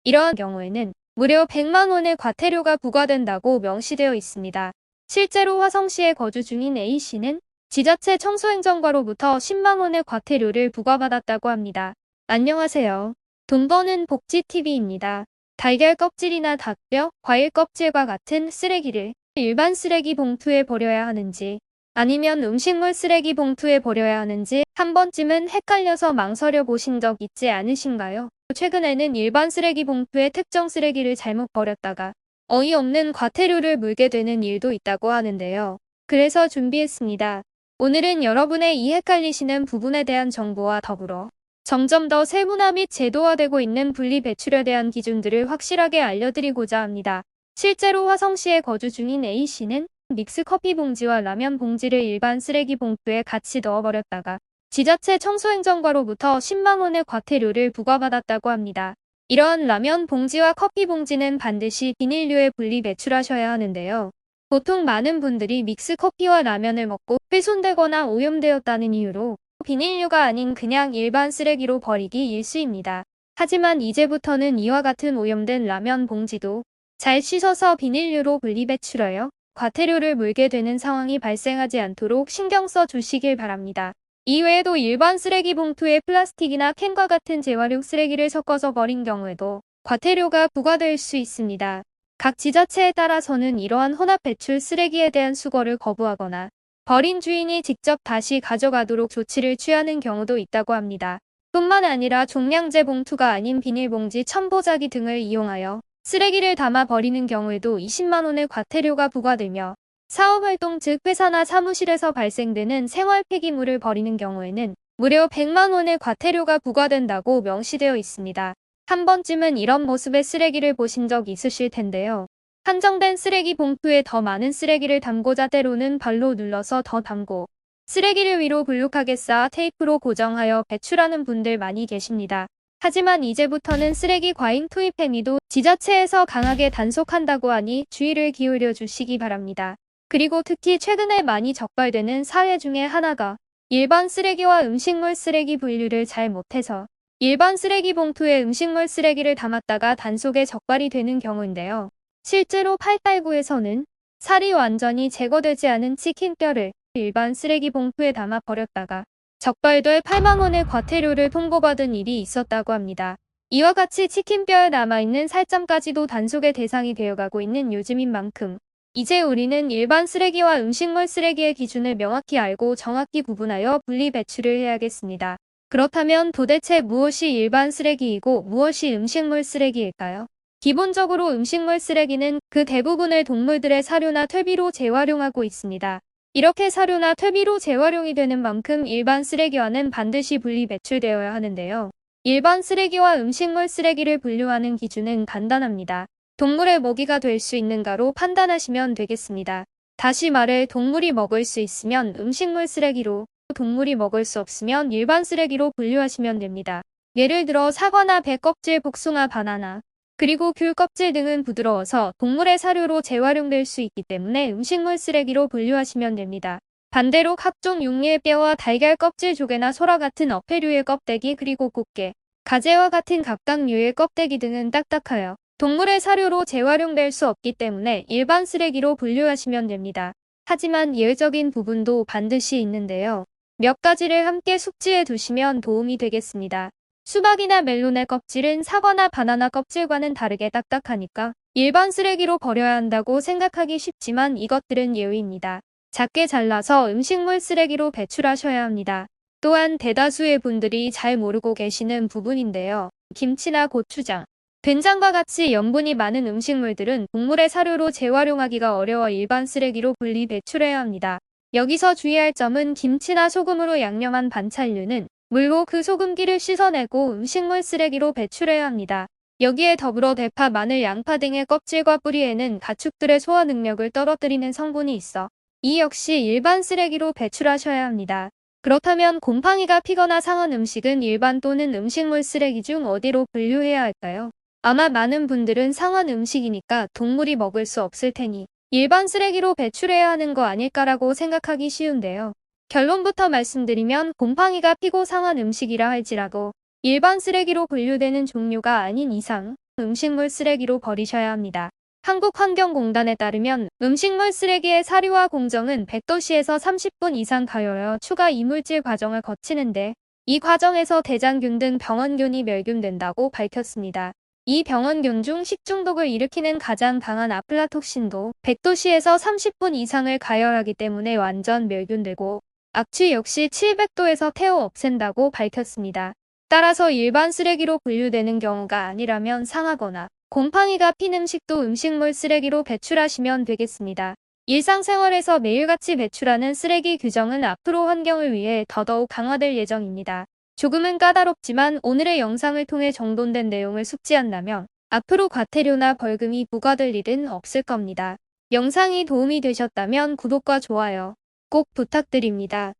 이러한 경우에는 무려 100만 원의 과태료가 부과된다고 명시되어 있습니다. 실제로 화성시에 거주 중인 A씨는 지자체 청소행정과로부터 10만 원의 과태료를 부과받았다고 합니다. 안녕하세요. 돈 버는 복지TV입니다. 달걀 껍질이나 닭뼈, 과일 껍질과 같은 쓰레기를 일반 쓰레기 봉투에 버려야 하는지 아니면 음식물 쓰레기 봉투에 버려야 하는지 한 번쯤은 헷갈려서 망설여 보신 적 있지 않으신가요? 최근에는 일반 쓰레기 봉투에 특정 쓰레기를 잘못 버렸다가 어이없는 과태료를 물게 되는 일도 있다고 하는데요. 그래서 준비했습니다. 오늘은 여러분의 이 헷갈리시는 부분에 대한 정보와 더불어 점점 더 세분화 및 제도화되고 있는 분리배출에 대한 기준들을 확실하게 알려드리고자 합니다. 실제로 화성시에 거주 중인 A씨는 믹스커피 봉지와 라면 봉지를 일반 쓰레기 봉투에 같이 넣어버렸다가 지자체 청소행정과로부터 10만 원의 과태료를 부과받았다고 합니다. 이러한 라면 봉지와 커피 봉지는 반드시 비닐류에 분리 배출하셔야 하는데요. 보통 많은 분들이 믹스커피와 라면을 먹고 훼손되거나 오염되었다는 이유로 비닐류가 아닌 그냥 일반 쓰레기로 버리기 일쑤입니다. 하지만 이제부터는 이와 같은 오염된 라면 봉지도 잘 씻어서 비닐류로 분리 배출하여 과태료를 물게 되는 상황이 발생하지 않도록 신경 써 주시길 바랍니다. 이외에도 일반 쓰레기 봉투에 플라스틱이나 캔과 같은 재활용 쓰레기를 섞어서 버린 경우에도 과태료가 부과될 수 있습니다. 각 지자체에 따라서는 이러한 혼합 배출 쓰레기에 대한 수거를 거부하거나 버린 주인이 직접 다시 가져가도록 조치를 취하는 경우도 있다고 합니다. 뿐만 아니라 종량제 봉투가 아닌 비닐봉지, 첨보자기 등을 이용하여 쓰레기를 담아 버리는 경우에도 20만 원의 과태료가 부과되며 사업활동 즉 회사나 사무실에서 발생되는 생활 폐기물을 버리는 경우에는 무려 100만 원의 과태료가 부과된다고 명시되어 있습니다. 한 번쯤은 이런 모습의 쓰레기를 보신 적 있으실 텐데요. 한정된 쓰레기 봉투에 더 많은 쓰레기를 담고자 때로는 발로 눌러서 더 담고 쓰레기를 위로 불룩하게 쌓아 테이프로 고정하여 배출하는 분들 많이 계십니다. 하지만 이제부터는 쓰레기 과잉 투입 행위도 지자체에서 강하게 단속한다고 하니 주의를 기울여 주시기 바랍니다. 그리고 특히 최근에 많이 적발되는 사례 중에 하나가 일반 쓰레기와 음식물 쓰레기 분류를 잘 못해서 일반 쓰레기 봉투에 음식물 쓰레기를 담았다가 단속에 적발이 되는 경우인데요. 실제로 889에서는 살이 완전히 제거되지 않은 치킨뼈를 일반 쓰레기 봉투에 담아 버렸다가 적발돼 8만 원의 과태료를 통보받은 일이 있었다고 합니다. 이와 같이 치킨뼈에 남아있는 살점까지도 단속의 대상이 되어가고 있는 요즘인 만큼 이제 우리는 일반 쓰레기와 음식물 쓰레기의 기준을 명확히 알고 정확히 구분하여 분리 배출을 해야겠습니다. 그렇다면 도대체 무엇이 일반 쓰레기이고 무엇이 음식물 쓰레기일까요? 기본적으로 음식물 쓰레기는 그 대부분을 동물들의 사료나 퇴비로 재활용하고 있습니다. 이렇게 사료나 퇴비로 재활용이 되는 만큼 일반 쓰레기와는 반드시 분리 배출되어야 하는데요. 일반 쓰레기와 음식물 쓰레기를 분류하는 기준은 간단합니다. 동물의 먹이가 될 수 있는가로 판단하시면 되겠습니다. 다시 말해 동물이 먹을 수 있으면 음식물 쓰레기로, 동물이 먹을 수 없으면 일반 쓰레기로 분류하시면 됩니다. 예를 들어 사과나 배 껍질, 복숭아, 바나나, 그리고 귤 껍질 등은 부드러워서 동물의 사료로 재활용될 수 있기 때문에 음식물 쓰레기로 분류하시면 됩니다. 반대로 각종 육류의 뼈와 달걀 껍질, 조개나 소라 같은 어패류의 껍데기, 그리고 꽃게, 가재와 같은 갑각류의 껍데기 등은 딱딱하여 동물의 사료로 재활용될 수 없기 때문에 일반 쓰레기로 분류하시면 됩니다. 하지만 예외적인 부분도 반드시 있는데요. 몇 가지를 함께 숙지해 두시면 도움이 되겠습니다. 수박이나 멜론의 껍질은 사과나 바나나 껍질과는 다르게 딱딱하니까 일반 쓰레기로 버려야 한다고 생각하기 쉽지만 이것들은 예외입니다. 작게 잘라서 음식물 쓰레기로 배출하셔야 합니다. 또한 대다수의 분들이 잘 모르고 계시는 부분인데요. 김치나 고추장, 된장과 같이 염분이 많은 음식물들은 동물의 사료로 재활용하기가 어려워 일반 쓰레기로 분리 배출해야 합니다. 여기서 주의할 점은 김치나 소금으로 양념한 반찬류는 물로 그 소금기를 씻어내고 음식물 쓰레기로 배출해야 합니다. 여기에 더불어 대파, 마늘, 양파 등의 껍질과 뿌리에는 가축들의 소화 능력을 떨어뜨리는 성분이 있어 이 역시 일반 쓰레기로 배출하셔야 합니다. 그렇다면 곰팡이가 피거나 상한 음식은 일반 또는 음식물 쓰레기 중 어디로 분류해야 할까요? 아마 많은 분들은 상한 음식이니까 동물이 먹을 수 없을 테니 일반 쓰레기로 배출해야 하는 거 아닐까라고 생각하기 쉬운데요. 결론부터 말씀드리면 곰팡이가 피고 상한 음식이라 할지라도 일반 쓰레기로 분류되는 종류가 아닌 이상 음식물 쓰레기로 버리셔야 합니다. 한국환경공단에 따르면 음식물 쓰레기의 사료화 공정은 100도씨에서 30분 이상 가열려 추가 이물질 과정을 거치는데 이 과정에서 대장균 등 병원균이 멸균된다고 밝혔습니다. 이 병원균 중 식중독을 일으키는 가장 강한 아플라톡신도 100도씨에서 30분 이상을 가열하기 때문에 완전 멸균되고 악취 역시 700도에서 태워 없앤다고 밝혔습니다. 따라서 일반 쓰레기로 분류되는 경우가 아니라면 상하거나 곰팡이가 핀 음식도 음식물 쓰레기로 배출하시면 되겠습니다. 일상생활에서 매일같이 배출하는 쓰레기 규정은 앞으로 환경을 위해 더더욱 강화될 예정입니다. 조금은 까다롭지만 오늘의 영상을 통해 정돈된 내용을 숙지한다면 앞으로 과태료나 벌금이 부과될 일은 없을 겁니다. 영상이 도움이 되셨다면 구독과 좋아요 꼭 부탁드립니다.